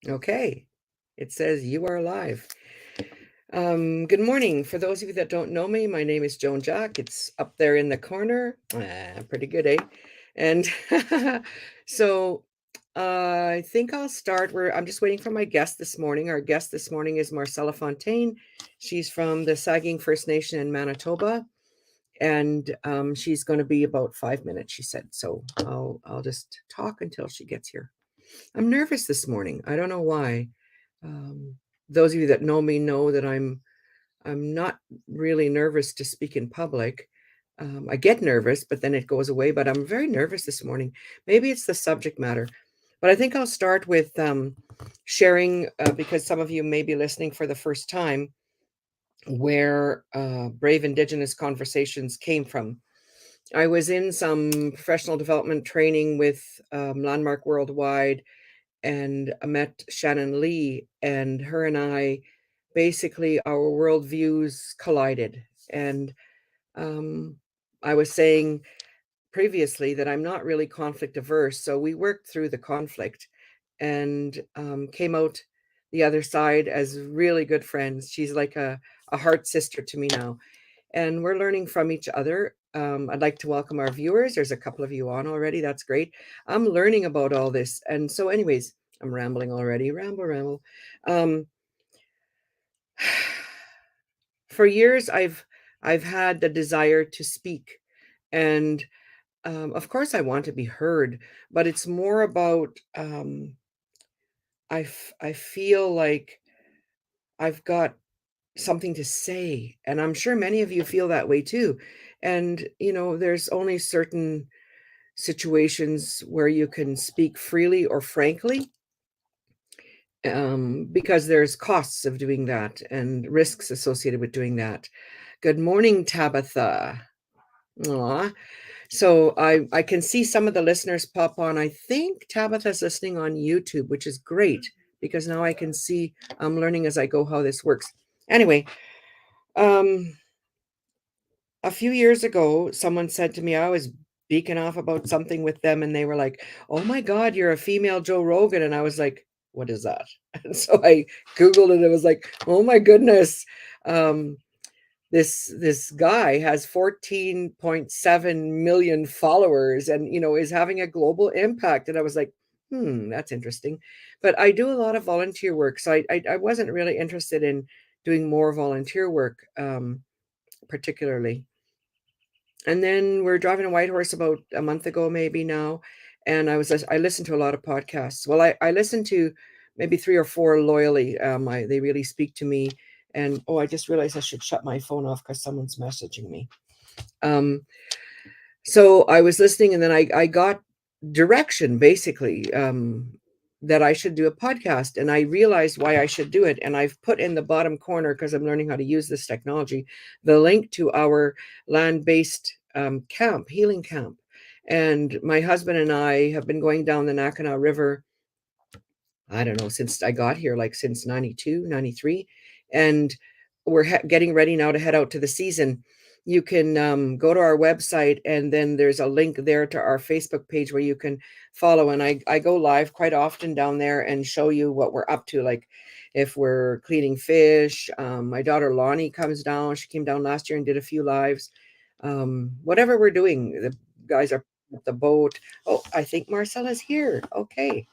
Okay. It says you are live. Good morning. For those of you that don't know me, my name is Joan Jack. It's up there in the corner. Pretty good, eh? And so I think I'll start where I'm just waiting for my guest this morning. Our guest this morning is Marcella Fontaine. She's from the Saugeen First Nation in Manitoba. And she's going to be about 5 minutes, she said. So I'll just talk until she gets here. I'm nervous this morning. I don't know why. Um, those of you that know me know that I'm not really nervous to speak in public. I get nervous, but then it goes away. But I'm very nervous this morning. Maybe it's the subject matter. But I think I'll start with sharing, because some of you may be listening for the first time, where Brave Indigenous Conversations came from. I was in some professional development training with Landmark Worldwide, and I met Shannon Lee, and her and I, basically our worldviews collided. And um, I was saying previously that I'm not really conflict averse, so we worked through the conflict and came out the other side as really good friends. She's like a heart sister to me now, and we're learning from each other. I'd like to welcome our viewers. There's a couple of you on already. That's great. I'm learning about all this. And so, anyways, I'm rambling already. Ramble. Um, for years, I've had the desire to speak, and of course, I want to be heard. But it's more about I feel like I've got something to say, and I'm sure many of you feel that way too. And there's only certain situations where you can speak freely or frankly, because there's costs of doing that and risks associated with doing that. Good morning, Tabitha. Aw. So I can see some of the listeners pop on. I think Tabitha's listening on YouTube, which is great because now I can see, I'm learning as I go how this works. Anyway, um, a few years ago, someone said to me, I was beaking off about something with them, and they were like, "Oh my God, you're a female Joe Rogan." And I was like, "What is that?" And so I Googled it. It was like, oh my goodness. Um, this guy has 14.7 million followers and is having a global impact. And I was like, that's interesting. But I do a lot of volunteer work. So I wasn't really interested in doing more volunteer work, particularly. And then we're driving a Whitehorse about a month ago, maybe now. And I listened to a lot of podcasts. Well, I listened to maybe 3 or 4 loyally. They really speak to me. And I just realized I should shut my phone off because someone's messaging me. So I was listening, and then I got direction basically, that I should do a podcast, and I realized why I should do it. And I've put in the bottom corner, because I'm learning how to use this technology, the link to our land-based camp, healing camp. And my husband and I have been going down the Nakana River, I don't know, since I got here, like since 92, 93. And we're getting ready now to head out to the season. You can go to our website, and then there's a link there to our Facebook page where you can follow. And I go live quite often down there and show you what we're up to. Like if we're cleaning fish, my daughter Lonnie comes down. She came down last year and did a few lives. Whatever we're doing, the guys are at the boat. Oh, I think Marcella's here. Okay.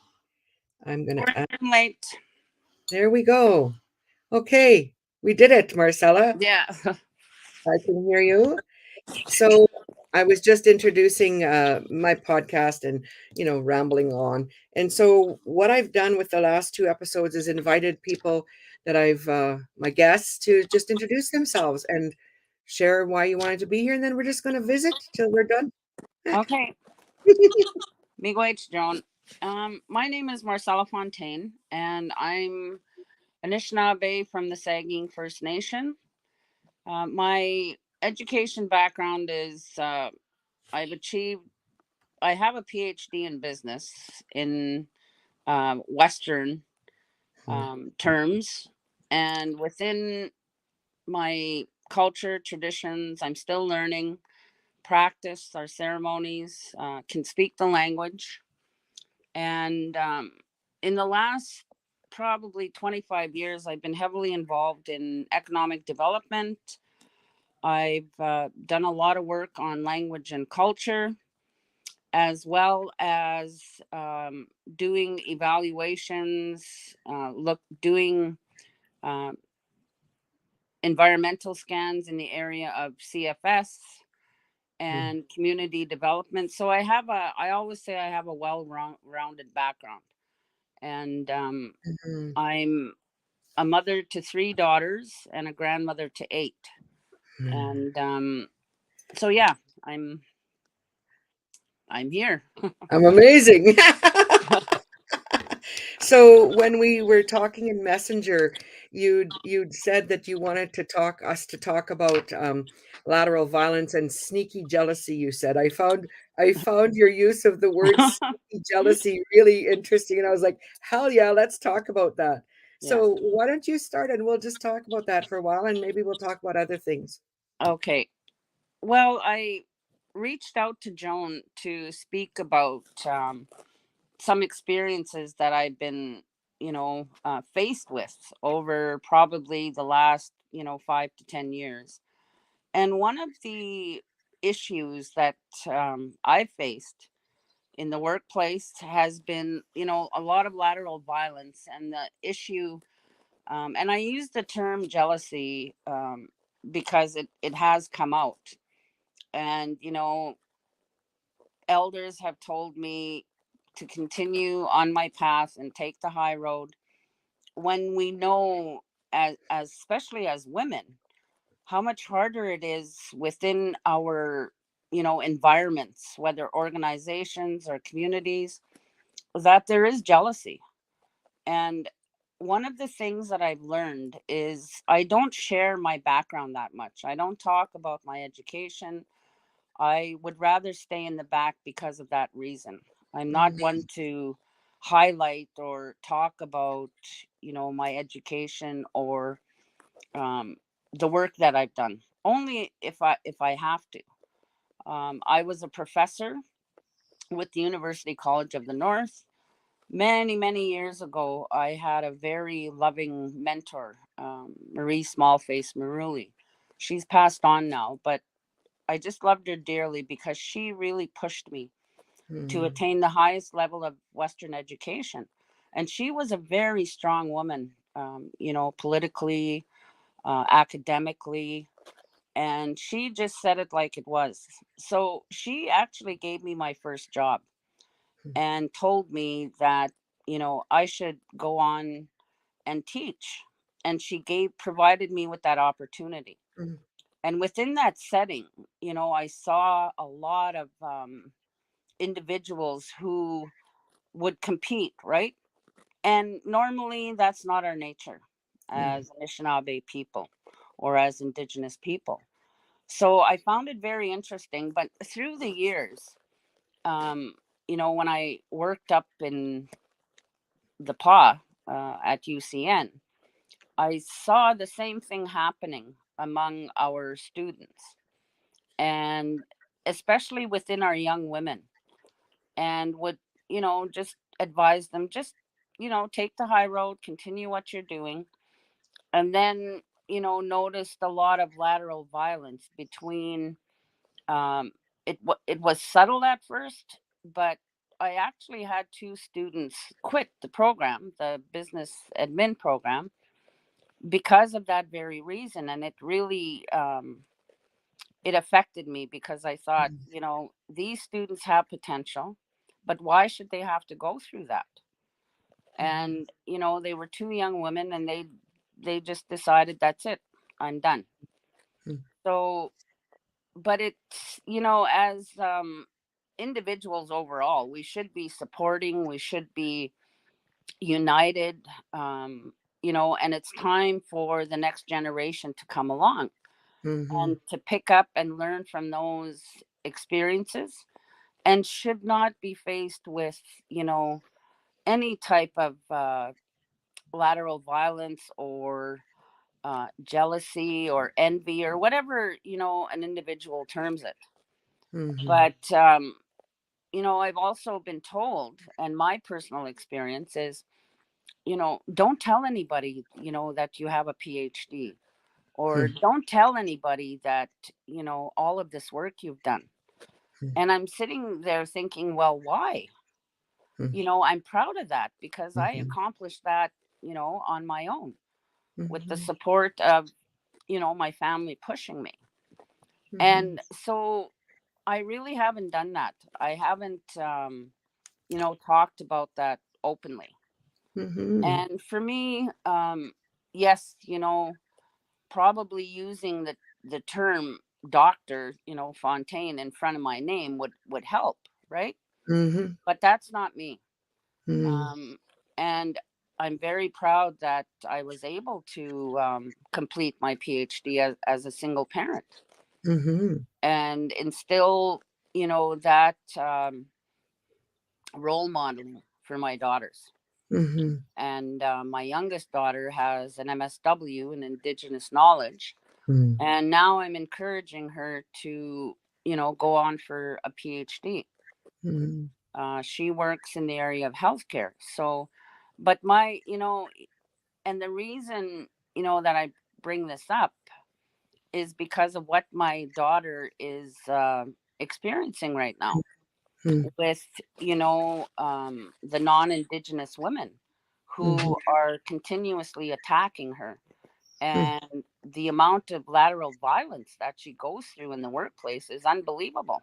I'm going to add. Late. There we go. Okay. We did it, Marcella. Yeah. I can hear you. So I was just introducing my podcast and, rambling on. And so what I've done with the last 2 episodes is invited people that my guests, to just introduce themselves and share why you wanted to be here. And then we're just going to visit till we're done. Okay. Big wage, Joan. My name is Marcella Fontaine, and I'm Anishinaabe from the Saugeen First Nation. My education background is I have a PhD in business in Western terms, and within my culture, traditions, I'm still learning, practice our ceremonies, can speak the language. And in the last probably 25 years, I've been heavily involved in economic development. I've done a lot of work on language and culture, as well as doing evaluations, doing uh, environmental scans in the area of CFS Mm. and community development. So I always say I have a well-rounded background. And Mhm. I'm a mother to three daughters and a grandmother to eight. Mm. And so yeah, I'm I'm here. I'm amazing. So when we were talking in Messenger, you'd said that you wanted to talk about lateral violence and sneaky jealousy. You said I found your use of the word sneaky jealousy really interesting, and I was like, hell yeah, let's talk about that. Yes. So why don't you start, and we'll just talk about that for a while, and maybe we'll talk about other things. Okay. Well, I reached out to Joan to speak about some experiences that I've been, faced with over probably the last, 5 to 10 years. And one of the issues that I've faced in the workplace has been, a lot of lateral violence and the issue. And I use the term jealousy because it has come out. And, elders have told me to continue on my path and take the high road when we know, as especially as women, how much harder it is within our environments, whether organizations or communities, that there is jealousy. And one of the things that I've learned is I don't share my background that much. I don't talk about my education. I would rather stay in the back because of that reason. I'm not Mm, one to highlight or talk about, my education or um, the work that I've done. Only if I have to. I was a professor with the University College of the North. Many years ago, I had a very loving mentor, Marie Smallface Maruli. She's passed on now, but I just loved her dearly because she really pushed me to mm, attain the highest level of Western education. And she was a very strong woman, politically, academically, and she just said it like it was. So she actually gave me my first job mm, and told me that, I should go on and teach. And she provided me with that opportunity. mm, And within that setting, I saw a lot of individuals who would compete, right? And normally that's not our nature mm, as Anishinaabe people or as Indigenous people. So I found it very interesting. But through the years, um, when I worked up in the at UCN, I saw the same thing happening among our students, and especially within our young women, and would, just advise them, just, take the high road, continue what you're doing. And then, noticed a lot of lateral violence between, um, it was subtle at first, but I actually had two students quit the program, the business admin program, because of that very reason. And it really it affected me because I thought, mm, these students have potential, but why should they have to go through that? And they were two young women, and they just decided, that's it, I'm done. mm, So, but it's, as individuals overall, we should be supporting, we should be united, um, and it's time for the next generation to come along mhm, and to pick up and learn from those experiences, and should not be faced with, any type of lateral violence or jealousy or envy or whatever, an individual terms it. mhm, But I've also been told, and my personal experience is, don't tell anybody, that you have a PhD, or don't tell anybody that, all of this work you've done. And I'm sitting there thinking, well, why? I'm proud of that because I accomplished that, on my own with the support of, my family pushing me. And so I really haven't done that. I haven't, talked about that openly. And for me, yes, probably using the term doctor, Fontaine in front of my name would help, right? But that's not me. Um, and I'm very proud that I was able to complete my PhD as a single parent and instill, that role modeling for my daughters. And my youngest daughter has an MSW in Indigenous knowledge. And now I'm encouraging her to, go on for a PhD. She works in the area of healthcare. So, but and the reason, that I bring this up is because of what my daughter is experiencing right now with, the non Indigenous women who are continuously attacking her. And the amount of lateral violence that she goes through in the workplace is unbelievable.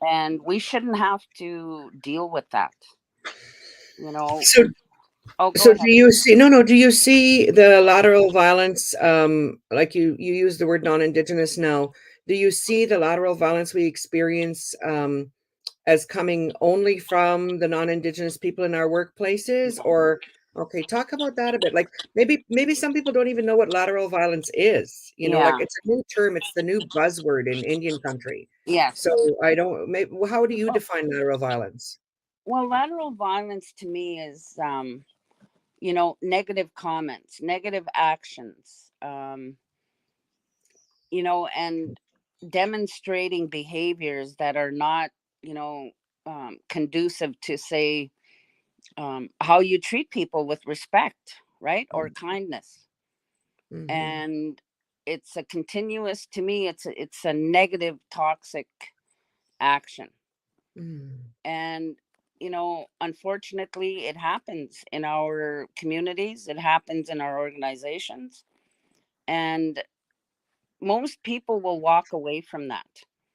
And we shouldn't have to deal with that, you know. So, Oh, go so do ahead. you see? No, no. Do you see the lateral violence? Like you use the word non-indigenous now. Do you see the lateral violence we experience as coming only from the non-indigenous people in our workplaces? Or okay, talk about that a bit. Like maybe some people don't even know what lateral violence is. Like Yeah. it's a new term. It's the new buzzword in Indian country. Yes. So I don't. Maybe, how do you Well, define lateral violence? well, lateral violence to me is, negative comments, negative actions, and demonstrating behaviors that are not, you know, conducive to, say, how you treat people with respect, right? Or kindness. Mm-hmm. And it's a continuous, to me, it's a negative, toxic action. Mm-hmm. And, unfortunately, it happens in our communities, it happens in our organizations. And most people will walk away from that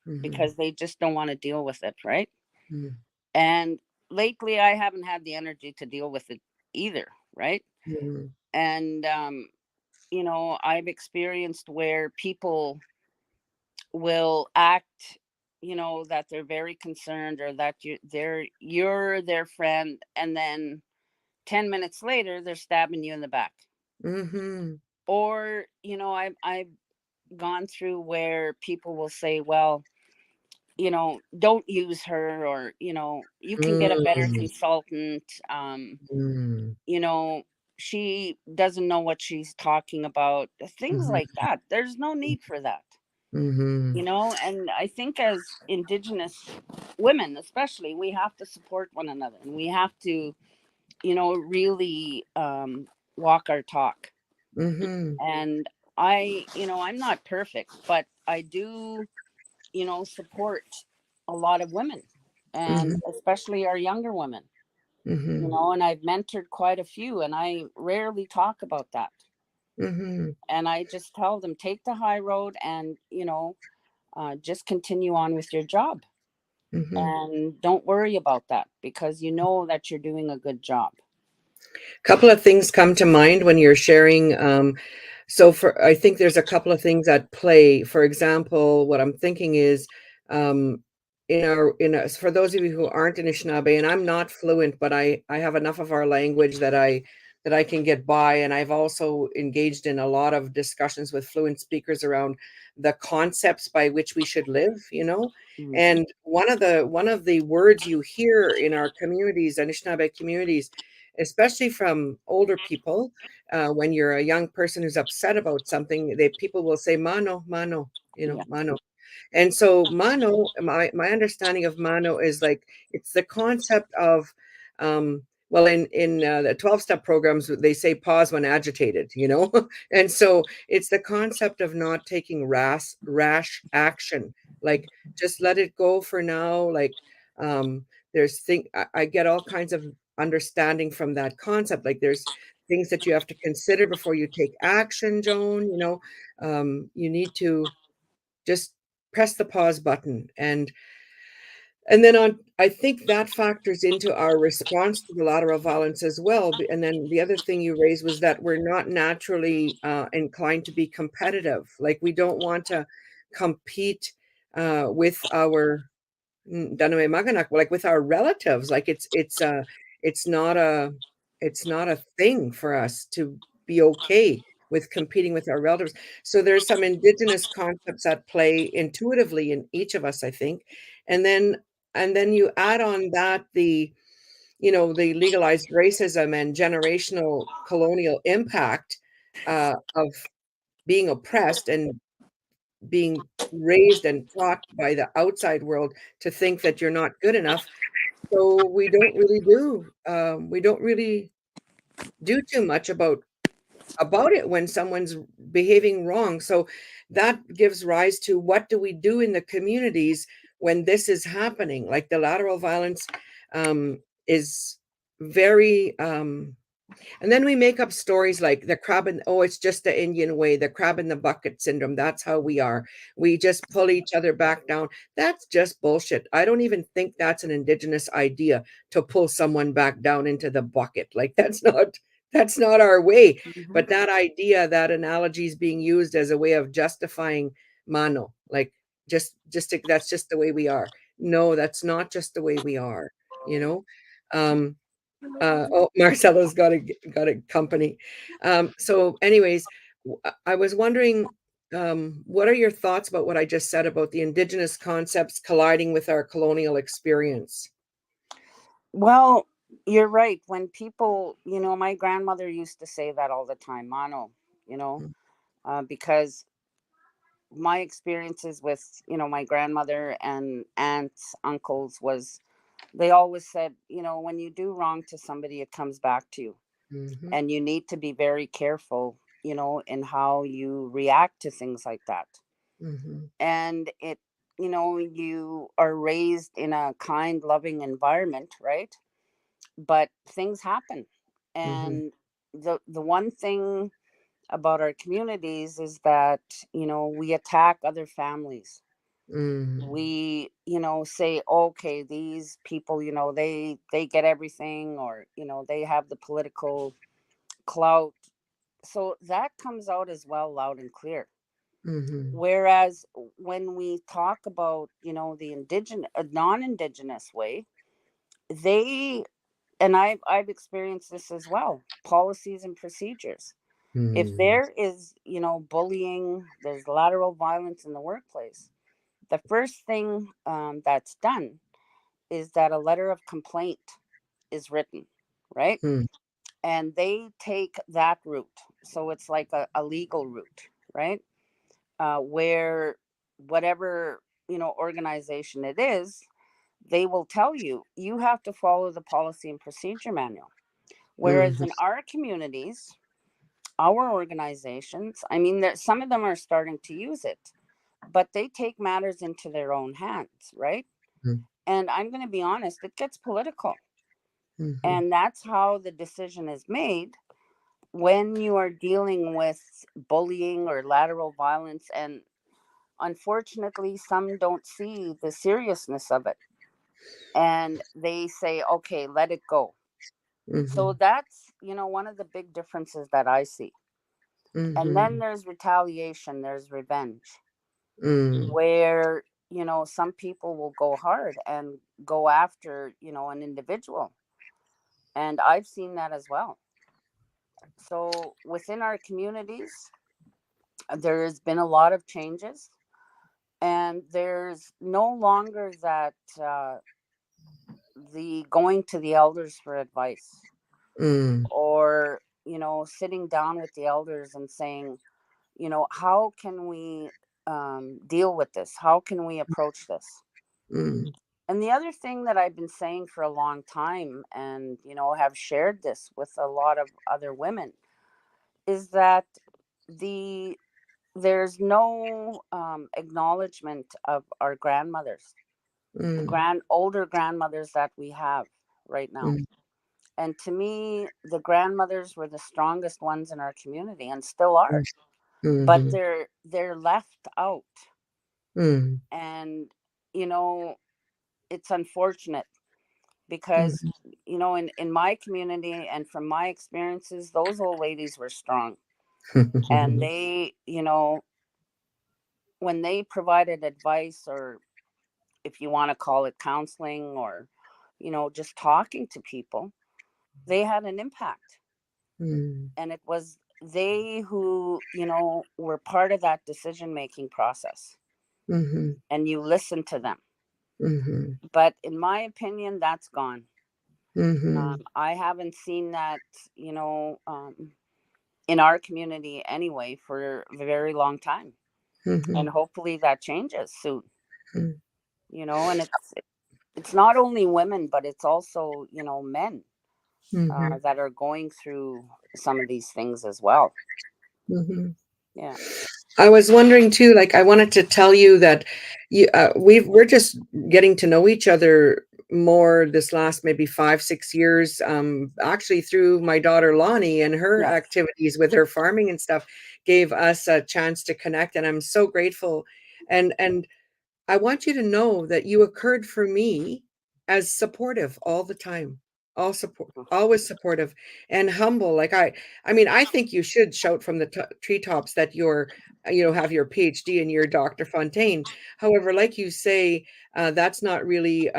Mm-hmm. because they just don't want to deal with it, right? Mm-hmm. And lately, I haven't had the energy to deal with it either, right? Mm-hmm. And, I've experienced where people will act, that they're very concerned, or that you're their friend, and then 10 minutes later they're stabbing you in the back. Mm-hmm. Or, I've gone through where people will say, well, don't use her, or, you can get a better Mm-hmm. consultant. You know, she doesn't know what she's talking about. Things like that. There's no need for that. Mm-hmm. And I think as Indigenous women, especially, we have to support one another, and we have to, really walk our talk. Mm-hmm. And I'm not perfect, but I do, support a lot of women, and Mm-hmm. especially our younger women, Mm-hmm. and I've mentored quite a few, and I rarely talk about that. Mm-hmm. And I just tell them, take the high road, and, just continue on with your job, Mm-hmm. and don't worry about that, because you know that you're doing a good job. Couple of things come to mind when you're sharing. So I think there's a couple of things at play. For example, what I'm thinking is, for those of you who aren't Anishinaabe, and I'm not fluent, but I have enough of our language that I can get by. And I've also engaged in a lot of discussions with fluent speakers around the concepts by which we should live. Hmm. And one of the words you hear in our communities, Anishinaabe communities, especially from older people, when you're a young person who's upset about something, people will say mano, mano, Yeah. mano. And so mano, my understanding of mano is like it's the concept of Well, in the 12-step programs, they say pause when agitated, you know? And so it's the concept of not taking rash action. Like, just let it go for now. Like, there's I get all kinds of understanding from that concept. Like, there's things that you have to consider before you take action, Joan, you know? You need to just press the pause button, and then on I think that factors into our response to the lateral violence as well. And then the other thing you raised was that we're not naturally inclined to be competitive. Like, we don't want to compete with our Danoe Maganak, like with our relatives. Like, it's not a it's not a thing for us to be okay with competing with our relatives. So there's some indigenous concepts at play intuitively in each of us, I think. And then you add on that the legalized racism and generational colonial impact of being oppressed and being raised and taught by the outside world to think that you're not good enough. So we don't really do too much about it when someone's behaving wrong. So that gives rise to, what do we do in the communities when this is happening? Like, the lateral violence is very and then we make up stories like the crab and oh, it's just the Indian way, the crab in the bucket syndrome. That's how we are. We just pull each other back down. That's just bullshit. I don't even think that's an indigenous idea, to pull someone back down into the bucket. Like, that's not our way. Mhm. But that idea, that analogy is being used as a way of justifying mano. Like, that's just the way we are. No, that's not just the way we are, you know? Um, oh, Marcella's got a company. So anyways, I was wondering, what are your thoughts about what I just said about the indigenous concepts colliding with our colonial experience? Well, you're right. When people, my grandmother used to say that all the time, mano, you know, Mm, because my experiences with, my grandmother and aunts, uncles was they always said, when you do wrong to somebody, it comes back to you. mhm, And you need to be very careful, in how you react to things like that. mhm, And you are raised in a kind, loving environment, right? But things happen. mhm, And the one thing about our communities is that, we attack other families. mm, We, say, okay, these people, they get everything, or, they have the political clout. So that comes out as well, loud and clear. mhm, Whereas when we talk about, the indigenous, non-indigenous way, they, and I've experienced this as well, policies and procedures. If mm, there is, bullying, there's lateral violence in the workplace, the first thing that's done is that a letter of complaint is written, right? mm, And they take that route. So it's like a legal route, right? Where whatever, organization it is, they will tell you, you have to follow the policy and procedure manual. Whereas mhm, in our communities, our organizations, I mean, some of them are starting to use it, but they take matters into their own hands, right? mm, And I'm going to be honest, it gets political. mhm, And that's how the decision is made when you are dealing with bullying or lateral violence. And unfortunately, some don't see the seriousness of it, and they say, okay, let it go. So mhm, that's, one of the big differences that I see. And then mhm, there's retaliation, there's revenge, mm, where, some people will go hard and go after, an individual. And I've seen that as well. So within our communities, there has been a lot of changes, and there's no longer that the going to the elders for advice, mm, or, sitting down with the elders and saying, how can we deal with this? How can we approach this? mm, And the other thing that I've been saying for a long time, and have shared this with a lot of other women, is that the there's no acknowledgement of our grandmothers, the Mm, older grandmothers that we have right now. mm, And to me, the grandmothers were the strongest ones in our community and still are. But mhm, they're left out. mm, And you know, it's unfortunate because mhm, in my community and from my experiences, those old ladies were strong. And they, when they provided advice, or if you want to call it counseling, or just talking to people, they had an impact. mm, And it was they who were part of that decision making process, mhm, and you listen to them. mhm, But in my opinion, that's gone. mhm, I haven't seen that, in our community anyway, for a very long time. And mhm, hopefully that changes soon. mhm, And it's not only women, but it's also men mhm, that are going through some of these things as well. mhm. Yeah. I was wondering too, like I wanted to tell you that we're just getting to know each other more this last maybe 5 6 years, actually through my daughter Lonnie and her Yes. activities with her farming and stuff gave us a chance to connect, and I'm so grateful. And I want you to know that you occurred for me as supportive all the time. All support, always supportive and humble. Like I mean, I think you should shout from the treetops that you're, have your PhD and you're Dr. Fontaine. However, like you say, that's not really,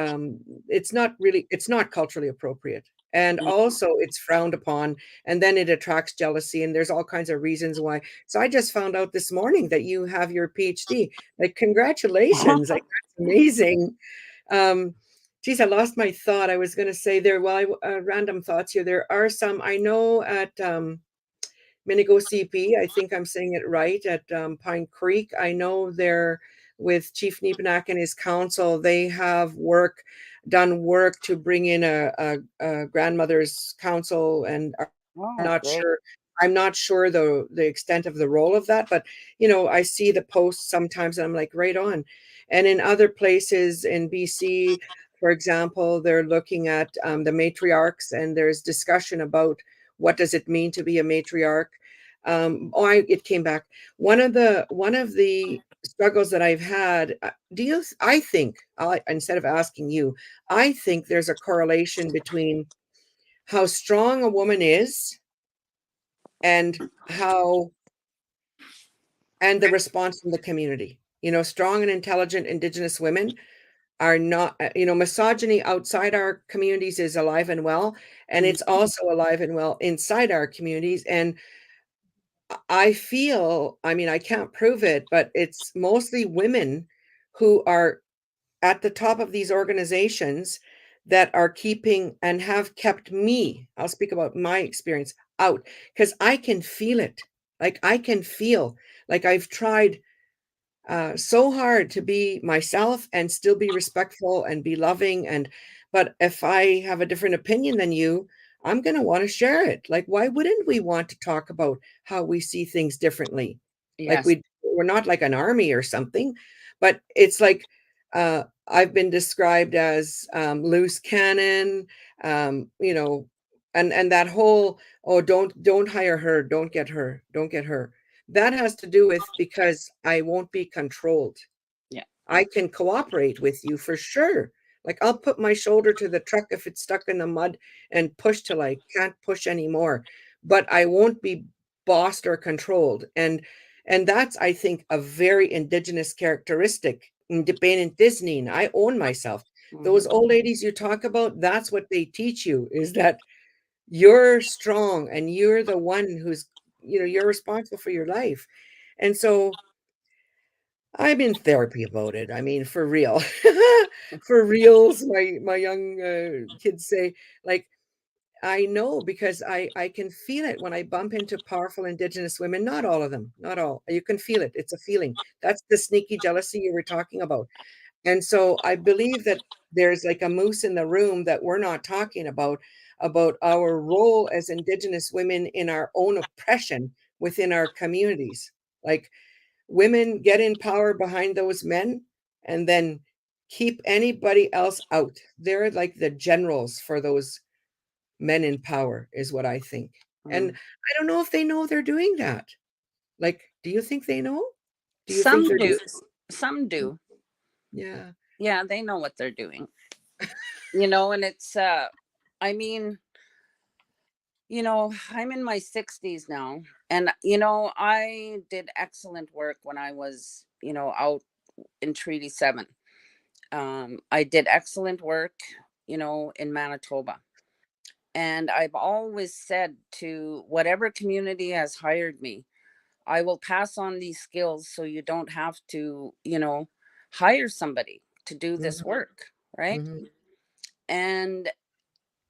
it's not culturally appropriate. And Mm. also, it's frowned upon, and then it attracts jealousy, and there's all kinds of reasons why. So I just found out this morning that you have your PhD. Like, congratulations, like, that's amazing. Um, Geez, I lost my thought. I was gonna say there, well, random thoughts here. There are some I know at, Minigo CP, I think I'm saying it right, at, Pine Creek. I know they're with Chief Nepanak and his council, they have done work to bring in a grandmother's council, and I'm Oh, not great. sure the extent of the role of that, but, I see the posts sometimes, and I'm like, "Right on." And in other places in BC, for example, they're looking at, the matriarchs, and there's discussion about what does it mean to be a matriarch. It came back. One of the struggles that I've had, I think, instead of asking you, I think there's a correlation between how strong a woman is and how and the response from the community. Strong and intelligent Indigenous women are not, misogyny outside our communities is alive and well, and Mhm. it's also alive and well inside our communities. And I feel, I mean, I can't prove it, but it's mostly women who are at the top of these organizations that are keeping and have kept me, I'll speak about my experience, out, because I can feel it. Like I can feel like I've tried so hard to be myself and still be respectful and be loving. But if I have a different opinion than you, I'm going to want to share it. Like, why wouldn't we want to talk about how we see things differently? Like Yes. we're not like an army or something, but it's like, I've been described as, loose cannon, you know, and that whole, oh, don't hire her, don't get her. That has to do with because I won't be controlled. Yeah. I can cooperate with you for sure. Like I'll put my shoulder to the truck if it's stuck in the mud and push till I can't push anymore. But I won't be bossed or controlled. And that's, I think, a very Indigenous characteristic. In Disney, I own myself. Hmm. Those old ladies you talk about, that's what they teach you, is that you're strong and you're the one who's, you're responsible for your life. And so I'm in therapy about it. I mean, for real. For reals, my young, kids say, like, I know because I can feel it when I bump into powerful Indigenous women, not all of them, not all. You can feel it. It's a feeling. That's the sneaky jealousy you were talking about. And so I believe that there's like a moose in the room that we're not talking about our role as Indigenous women in our own oppression within our communities. Like, women get in power behind those men and then keep anybody else out. They're like the generals for those men in power, is what I think. And Mm. I don't know if they know they're doing that. Like, do you think they know? Do you think Some they're do. doing? Some do. Yeah. Yeah, they know what they're doing. And it's I mean, I'm in my 60s now, and I did excellent work when I was, out in Treaty 7. I did excellent work, in Manitoba. And I've always said to whatever community has hired me, I will pass on these skills so you don't have to, hire somebody to do this Mhm, work, right? mhm. And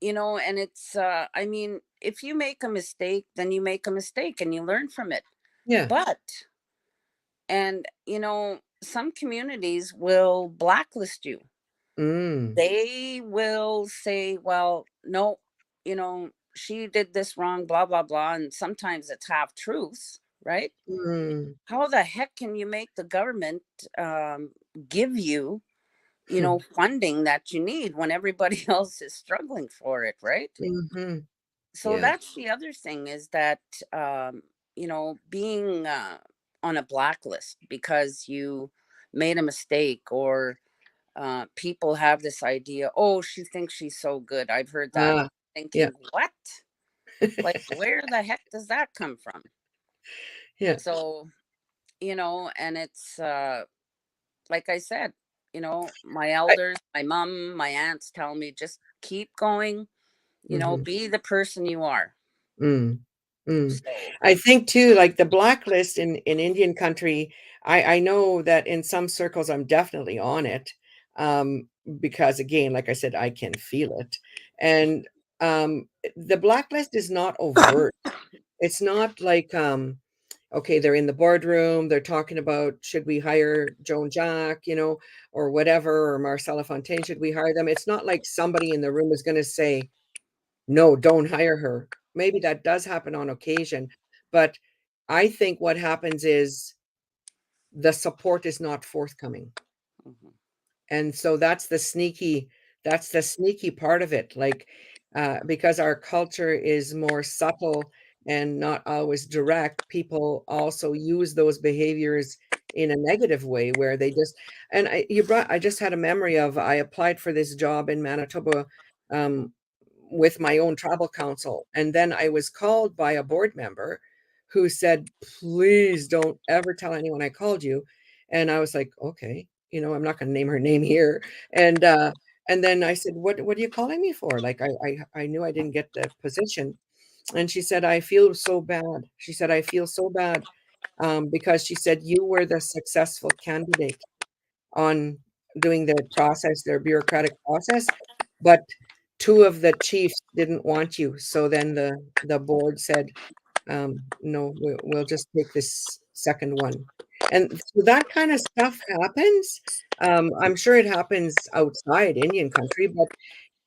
and it's I mean, if you make a mistake, then you make a mistake and you learn from it. Yeah. But and some communities will blacklist you. Mm, They will say, well, no, she did this wrong, blah blah blah, and sometimes it's half truths, right? mm, How the heck can you make the government um, give you, hmm, funding that you need when everybody else is struggling for it, right? mhm. So Yeah. that's the other thing, is that being on a blacklist because you made a mistake, or people have this idea, oh, she thinks she's so good. I've heard that. Ah, yeah. Thinking, what? Like, where the heck does that come from? Yeah. So, and it's like I said, my I elders, my mom, my aunts tell me, just keep going, mhm. be the person you are. Mm, mm. So, I think too, like the blacklist in Indian country, I know that in some circles I'm definitely on it, because again, like I said, I can feel it. And, the blacklist is not overt. It's not like, okay, they're in the boardroom, they're talking about, should we hire Joan Jack, or whatever, or Marcella Fontaine, should we hire them? It's not like somebody in the room is gonna say, no, don't hire her. Maybe that does happen on occasion, but I think what happens is the support is not forthcoming. mhm, And so that's the sneaky part of it, like, because our culture is more subtle and not always direct, people also use those behaviors in a negative way where they just and I just had a memory of I applied for this job in Manitoba, um, with my own tribal council, and then I was called by a board member who said, "Please don't ever tell anyone I called you." And I was like, "Okay." I'm not gonna name her name here. And, uh, and then I said, "What are you calling me for?" Like, I knew I didn't get the position. And she said, "I feel so bad." She said, "I feel so bad," because she said, "You were the successful candidate on doing their bureaucratic process, but 2 of the chiefs didn't want you." So then the board said, "No, we'll just take this second one." And so that kind of stuff happens. I'm sure it happens outside Indian country, but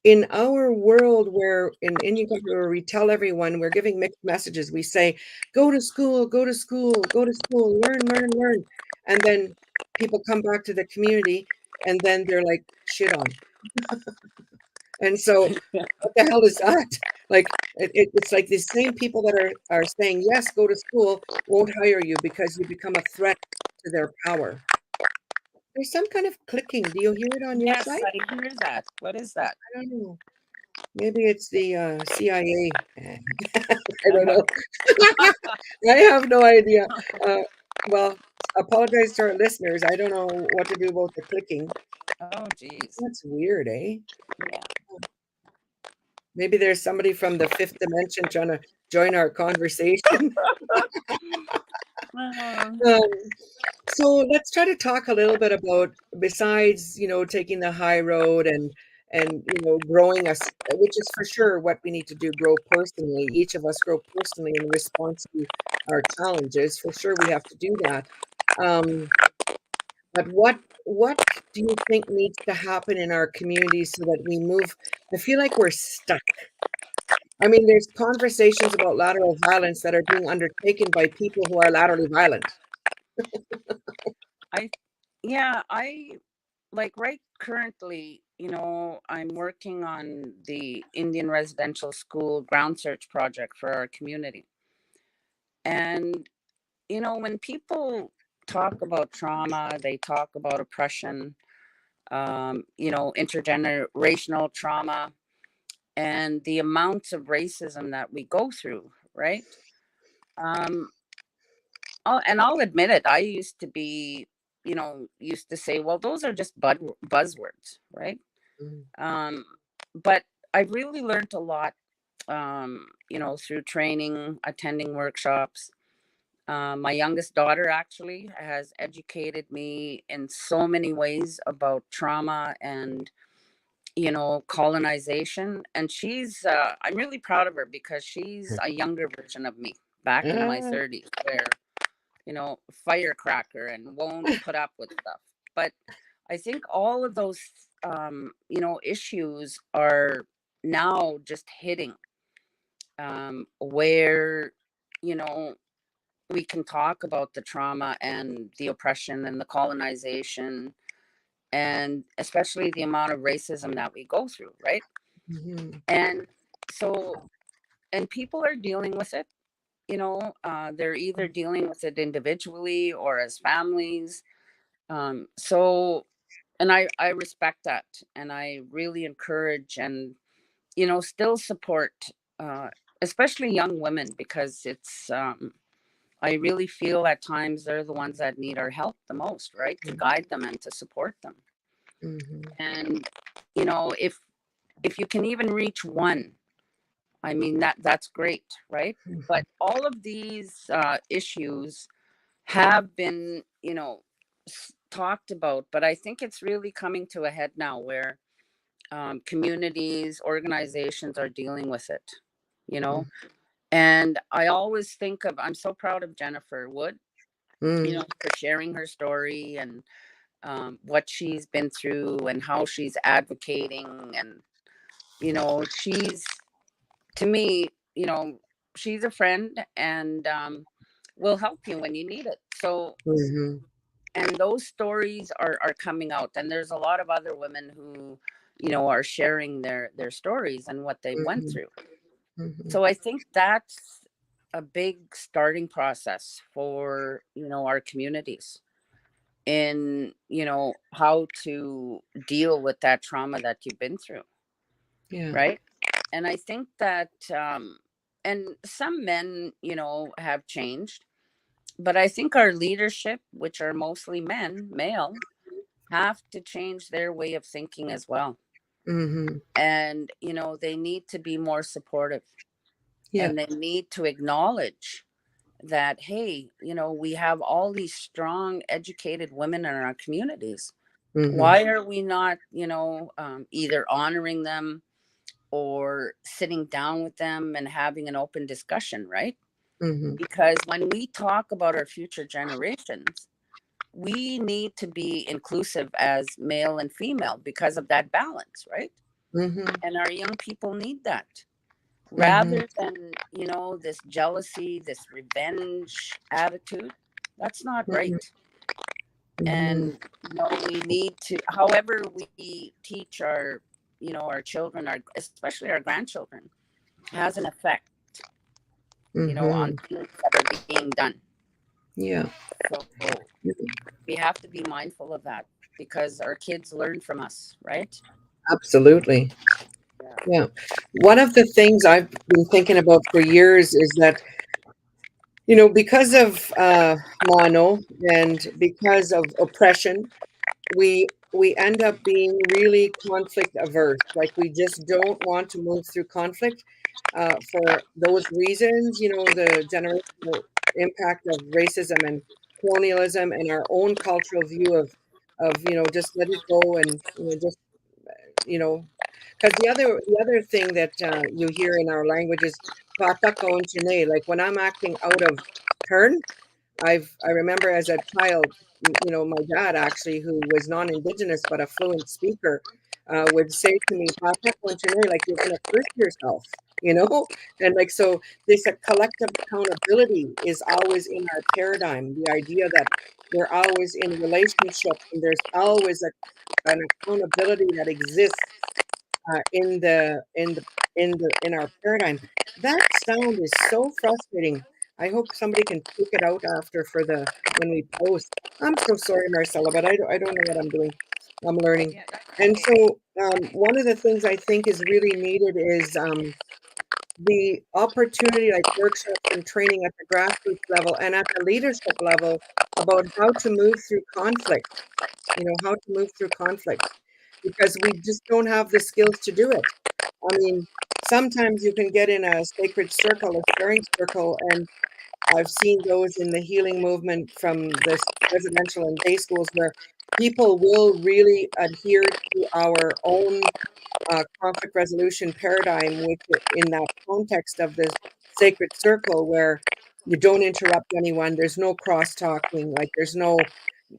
in our world where in Indian country where we tell everyone we're giving mixed messages, we say, "Go to school, go to school, go to school, learn, learn, learn." And then people come back to the community and then they're like shit on. And so what the hell is that? Like, it's like the same people that are saying, "Yes, go to school," won't hire you because you become a threat to their power. There's some kind of clicking. Do you hear it on your yes, side? I hear that. What is that? I don't know. Maybe it's the, CIA. I don't know. I have no idea. Uh, well, apologize to our listeners. I don't know what to do about the clicking. Oh, geez. That's weird, eh? Yeah. Maybe there's somebody from the fifth dimension trying to join our conversation. Um, so let's try to talk a little bit about besides, taking the high road and growing us, which is for sure what we need to do, grow personally. Each of us grow personally in response to our challenges. For sure, we have to do that. Um, But what do you think needs to happen in our communities so that we move? I feel like we're stuck. I mean, there's conversations about lateral violence that are being undertaken by people who are laterally violent. I yeah, I like right currently, I'm working on the Indian residential school ground search project for our community. And when people talk about trauma, they talk about oppression, intergenerational trauma, and the amounts of racism that we go through, right? Um, and I'll admit it. I used to be, used to say, well, those are just buzzwords, right? Mm, Um, but I really learned a lot, through training, attending workshops. My youngest daughter actually has educated me in so many ways about trauma and colonization. And I'm really proud of her because she's a younger version of me back in my ah, 30s, where firecracker and won't put up with stuff. But I think all of those issues are now just hitting, where you know we can talk about the trauma and the oppression and the colonization, and especially the amount of racism that we go through, right? mhm, And so, and people are dealing with it. They're either dealing with it individually or as families. So, and I respect that, and I really encourage and still support, uh, especially young women, because it's I really feel at times they're the ones that need our help the most, right? To mm, guide them and to support them. mhm, And if you can even reach one, I mean that's great, right? mhm, But all of these issues have been, talked about, but I think it's really coming to a head now where communities, organizations are dealing with it, you mm, know. And I always think of, I'm so proud of Jennifer Wood, mm, for sharing her story and what she's been through and how she's advocating. And, she's, to me, she's a friend and will help you when you need it. So, mhm, and those stories are coming out, and there's a lot of other women who are sharing their stories and what they went mhm, through. mhm. So I think that's a big starting process for our communities in how to deal with that trauma that you've been through, Yeah. right? And I think that and some men have changed, but I think our leadership, which are mostly male, have to change their way of thinking as well. Mhm. And they need to be more supportive, Yeah. and they need to acknowledge that, hey, we have all these strong educated women in our communities. Mhm, Why are we not either honoring them or sitting down with them and having an open discussion, right? mhm, Because when we talk about our future generations, we need to be inclusive as male and female because of that balance, right? mhm, And our young people need that, mhm, rather than this jealousy, this revenge attitude. That's not mhm, right. mhm. And we need to, however we teach our children, our especially our grandchildren, has an effect on Mhm. things that are being done. Yeah. So we have to be mindful of that because our kids learn from us, right? Absolutely. Yeah. Yeah. One of the things I've been thinking about for years is that, because of mono and because of oppression, we end up being really conflict averse. Like we just don't want to move through conflict for those reasons. The generational impact of racism and colonialism and our own cultural view of just let it go and just you know because the other thing that you hear in our language is "Bata ko like when I'm acting out of turn, I remember as a child, my dad actually, who was non-Indigenous but a fluent speaker, would say to me, "Papa, like you're going to curse yourself," you know, and like so. This collective accountability is always in our paradigm. The idea that we're always in relationship and there's always an accountability that exists in our paradigm. That sound is so frustrating. I hope somebody can take it out after for the when we post. I'm so sorry, Marcella, but I don't know what I'm doing. I'm learning. Yeah, that's And okay. so one of the things I think is really needed is the opportunity, like workshops and training at the grassroots level and at the leadership level about how to move through conflict, how to move through conflict, because we just don't have the skills to do it. I mean, sometimes you can get in a sacred circle, a sharing circle, and I've seen those in the healing movement from the residential and day schools where people will really adhere to our own conflict resolution paradigm in that context of the sacred circle where you don't interrupt anyone. There's no cross talking. Like there's no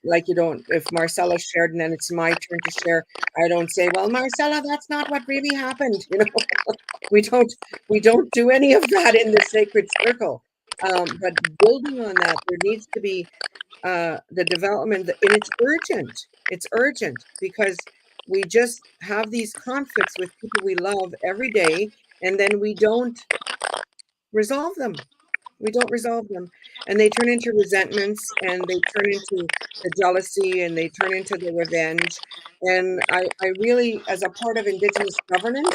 like you don't if Marcella shared and then it's my turn to share, I don't say, well, Marcella, that's not what really happened. We don't do any of that in the sacred circle. But building on that, there needs to be the development, and it's urgent. It's urgent because we just have these conflicts with people we love every day, and then we don't resolve them. We don't resolve them, and they turn into resentments, and they turn into the jealousy, and they turn into the revenge. And I really, as a part of Indigenous governance,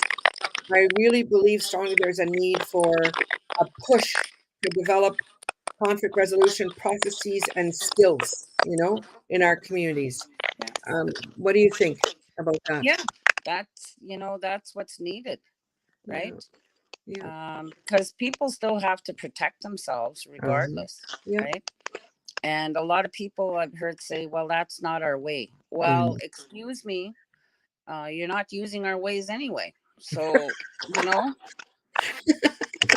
I really believe strongly there's a need for a push to develop conflict resolution processes and skills, in our communities. Yeah. What do you think about that? Yeah. That's what's needed, Yeah, right? yeah, Because people still have to protect themselves uh-huh. regardless, Yeah, right? And a lot of people I've heard say, well, that's not our way. Well, mm. excuse me, you're not using our ways anyway. So, you know,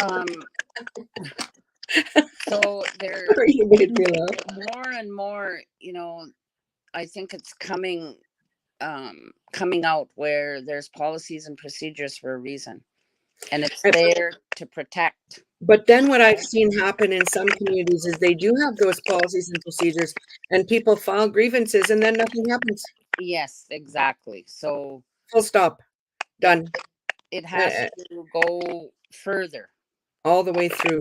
um, so there You made me laugh. more and more, I think it's coming out where there's policies and procedures for a reason, and it's And- there to protect. But then what I've seen happen in some communities is they do have those policies and procedures, and people file grievances, and then nothing happens. Yes, exactly. So Full stop. yeah, Done. it Uh, has to go further. all the way through.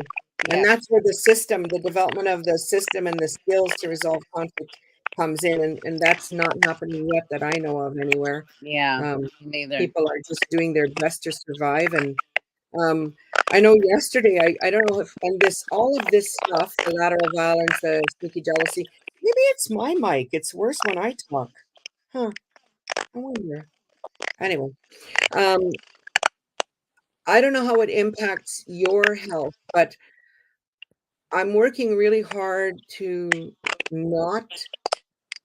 And Yes. that's where the development of the system and the skills to resolve conflict comes in. And that's not happening yet that I know of anywhere. Yeah. Um, Neither. People are just doing their best to survive. And um, I know yesterday, I don't know if, and all of this stuff, the lateral violence, the sneaky jealousy, maybe it's my mic. It's worse when I talk. Huh. I wonder. Anyway, um, I don't know how it impacts your health, but I'm working really hard to not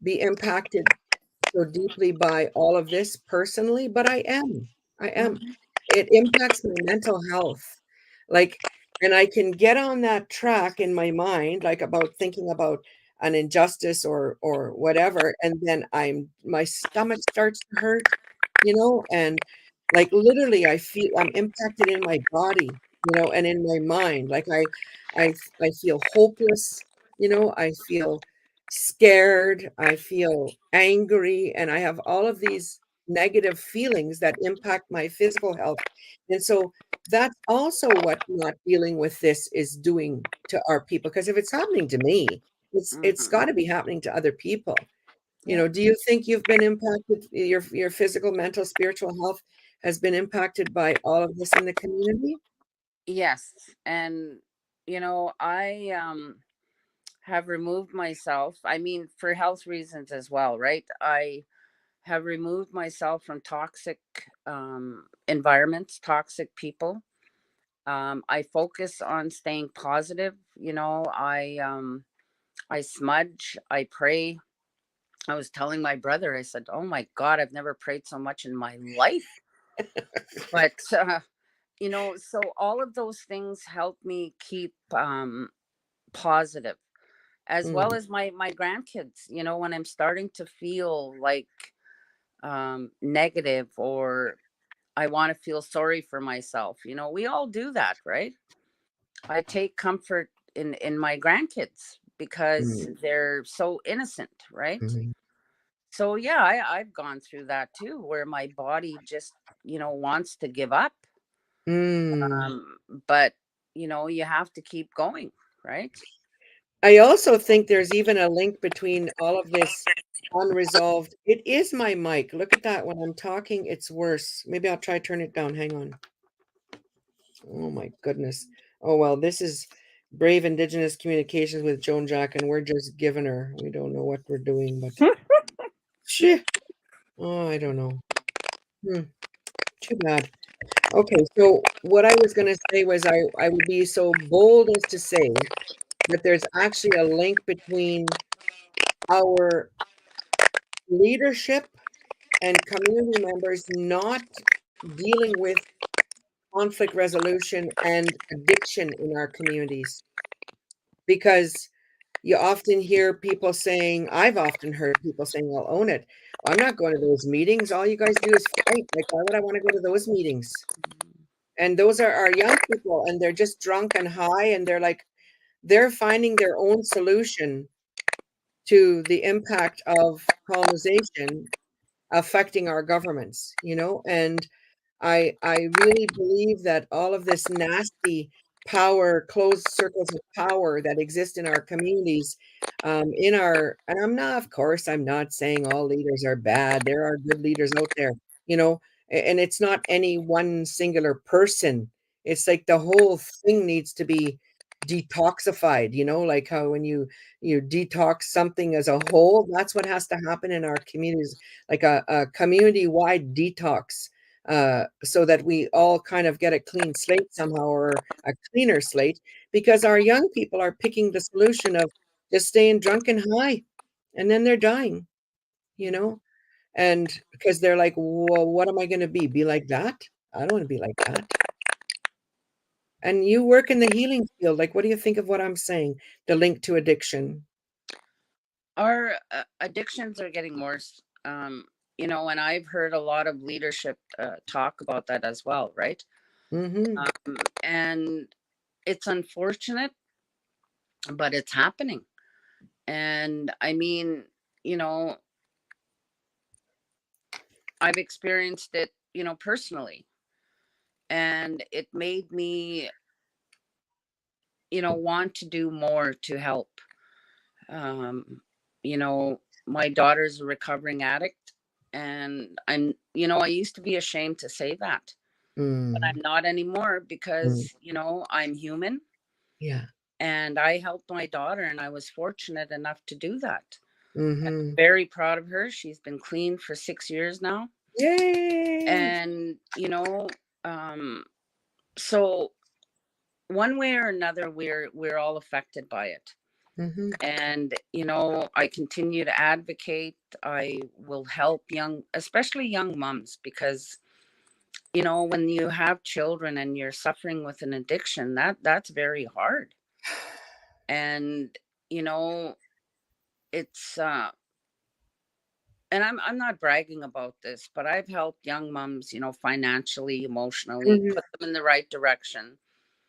be impacted so deeply by all of this personally, but I am. I am. Mhm. It impacts my mental health. Like, and I can get on that track in my mind, like about thinking about an injustice or whatever, and then my stomach starts to hurt, and like literally I feel I'm impacted in my body, and in my mind. Like I feel hopeless, I feel scared, I feel angry, and I have all of these negative feelings that impact my physical health. And so that's also what not dealing with this is doing to our people. Because if it's happening to me, it's Mhm. got to be happening to other people. Yeah. Do you think you've been impacted, your physical, mental, spiritual health has been impacted by all of this in the community? Yes. And I have removed myself. I mean, for health reasons as well, right? I have removed myself from toxic environments, toxic people. I focus on staying positive. I smudge, I pray. I was telling my brother, I said, "Oh my God, I've never prayed so much in my life." But so all of those things help me keep positive. as well Mm, as my grandkids. When I'm starting to feel like negative, or I want to feel sorry for myself. We all do that, right? I take comfort in my grandkids because mm, they're so innocent, right? mhm. So yeah, I've gone through that too, where my body just wants to give up. Mm. But you have to keep going, right? I also think there's even a link between all of this unresolved. It is my mic. Look at that. When I'm talking, it's worse. Maybe I'll try turn it down. Hang on. Oh my goodness. Oh well, this is Brave Indigenous Communications with Joan Jack, and we're just giving her. We don't know what we're doing, but shit. Oh, I don't know. Hmm, too bad. Okay, so what I was going to say was I would be so bold as to say that there's actually a link between our leadership and community members not dealing with conflict resolution and addiction in our communities. Because you often hear people saying, I've often heard people saying, I'll own it. I'm not going to those meetings. All you guys do is fight. Like, why would I want to go to those meetings? And those are our young people, and they're just drunk and high, and they're finding their own solution to the impact of colonization affecting our governments, and I really believe that all of this nasty power, closed circles of power that exist in our communities, and of course, I'm not saying all leaders are bad. There are good leaders out there, and it's not any one singular person. It's like the whole thing needs to be detoxified, like how when you detox something as a whole, that's what has to happen in our communities, like a community-wide detox, so that we all kind of get a clean slate somehow, or a cleaner slate, because our young people are picking the solution of just staying drunk and high, and then they're dying, you know? And because they're like, well, what am I going to be? Be like that? I don't want to be like that. And you work in the healing field. Like, what do you think of what I'm saying? The link to addiction. Our addictions are getting worse. And I've heard a lot of leadership talk about that as well, right? Mm-hmm. And it's unfortunate, but it's happening. And I mean, you know, I've experienced it, personally, and it made me, want to do more to help. Um, you know, my daughter's a recovering addict, and I used to be ashamed to say that, but Mm, I'm not anymore mm, because, I'm human, yeah. and I helped my daughter, and I was fortunate enough to do that. Mm-hmm. Very proud of her. She's been clean for 6 years now. Yay. And, um, so one way or another, we're all affected by it. Mm-hmm. And I continue to advocate. I will help especially young moms, because when you have children and you're suffering with an addiction, that's very hard. And you know it's and I'm not bragging about this, but I've helped young moms, financially, emotionally, Mhm, put them in the right direction.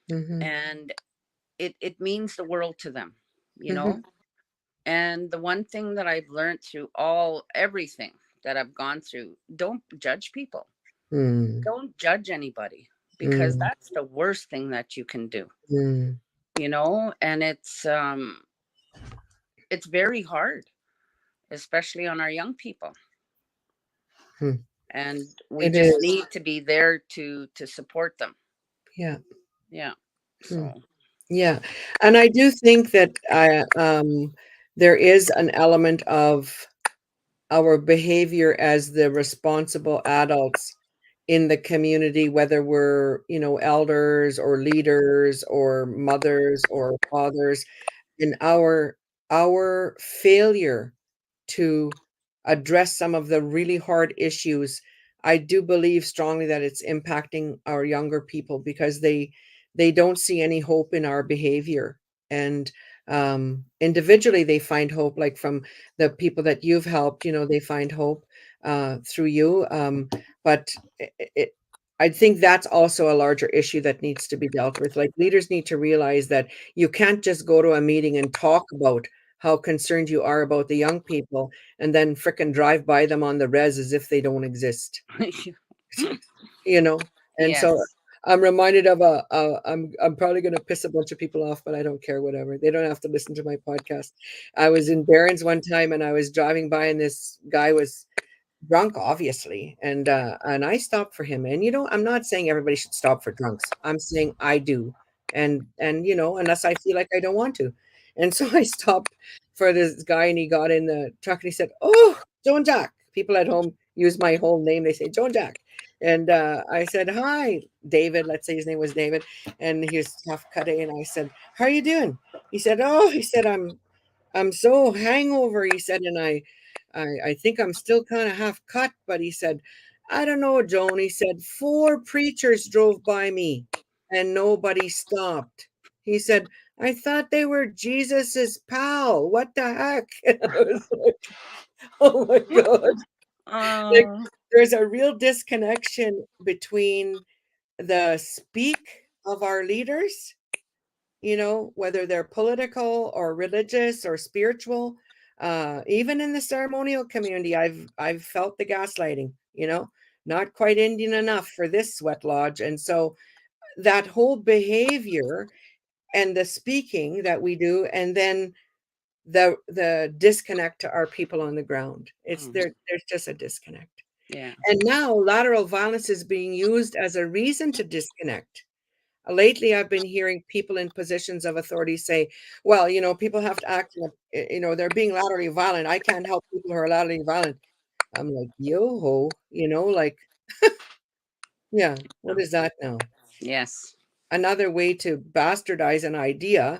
mhm, And it means the world to them, you mhm, know And the one thing that I've learned through everything that I've gone through: don't judge people. mm, Don't judge anybody, because mm, that's the worst thing that you can do, mm, and it's very hard, especially on our young people. hmm. And we It just is. need to be there to support them. Yeah. Yeah. Hmm. So Yeah. And I do think that there is an element of our behavior as the responsible adults in the community, whether we're, elders or leaders or mothers or fathers, and our failure to address some of the really hard issues. I do believe strongly that it's impacting our younger people because they don't see any hope in our behavior. And Individually they find hope, like from the people that you've helped, they find hope through you. But it, I think that's also a larger issue that needs to be dealt with. Like, leaders need to realize that you can't just go to a meeting and talk about how concerned you are about the young people and then frickin' drive by them on the res as if they don't exist. you know and so Yes. I'm reminded of I'm probably going to piss a bunch of people off, but I don't care. Whatever, they don't have to listen to my podcast. I was in Barron's one time and I was driving by and this guy was drunk, obviously, and I stopped for him. And I'm not saying everybody should stop for drunks. I'm saying I do. And unless I feel like I don't want to. And so I stopped for this guy and he got in the truck and he said, "Oh, Joan Jack." People at home use my whole name. They say Joan Jack. And I said, "Hi, David." Let's say his name was David. And he was tough cutting. And I said, "How are you doing?" He said, "Oh," he said, I'm so hangover," he said, "and I think I'm still kind of half cut." But he said, "I don't know, Joan." He said, "4 preachers drove by me and nobody stopped." He said, "I thought they were Jesus's pal. What the heck?" And I was like, "Oh my God." Like, Oh. there's a real disconnection between the speak of our leaders, whether they're political or religious or spiritual. Even in the ceremonial community, I've felt the gaslighting, not quite Indian enough for this sweat lodge. And so that whole behavior and the speaking that we do, and then the disconnect to our people on the ground, there's just a disconnect. Yeah. And now lateral violence is being used as a reason to disconnect. Lately, I've been hearing people in positions of authority say, "Well, people have to act, they're being laterally violent. I can't help people who are laterally violent." I'm like, yo ho, like, yeah, what is that now? Yes. Another way to bastardize an idea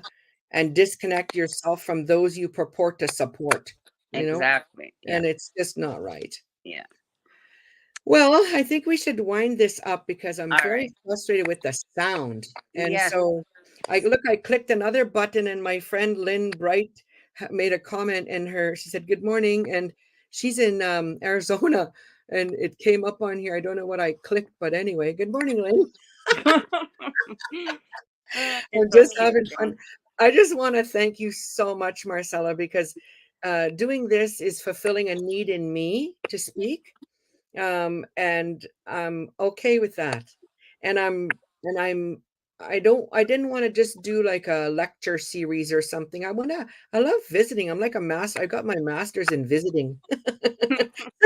and disconnect yourself from those you purport to support, Exactly. Yeah. and it's just not right. Yeah. Well, I think we should wind this up because I'm All very right. frustrated with the sound. And Yes. so I clicked another button and my friend Lynn Bright made a comment in she said, "Good morning." And she's in Arizona and it came up on here. I don't know what I clicked, but anyway, good morning, Lynn. I'm It's so just cute, having Joan. fun. I just want to thank you so much, Marcella, because doing this is fulfilling a need in me to speak, and I'm okay with that. And I'm I didn't want to just do like a lecture series or something. I love visiting. I'm like a master. I got my master's in visiting.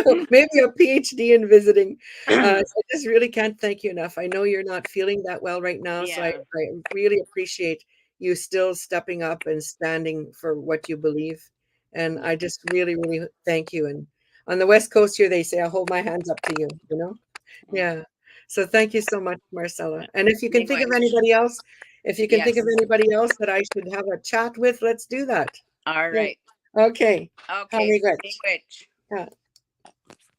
So maybe a PhD in visiting. So I just really can't thank you enough. I know you're not feeling that well right now, so Yeah. I really appreciate you still stepping up and standing for what you believe. And I just really, really thank you. And on the West Coast here, they say, "I'll hold my hands up to you," you know? Yeah. So thank you so much, Marcella. And if you can You think of wish. anybody else, if you can think of Yes. anybody else that I should have a chat with, let's do that. All Yeah. right. Okay. How Okay. we got? Stay witch. Yeah.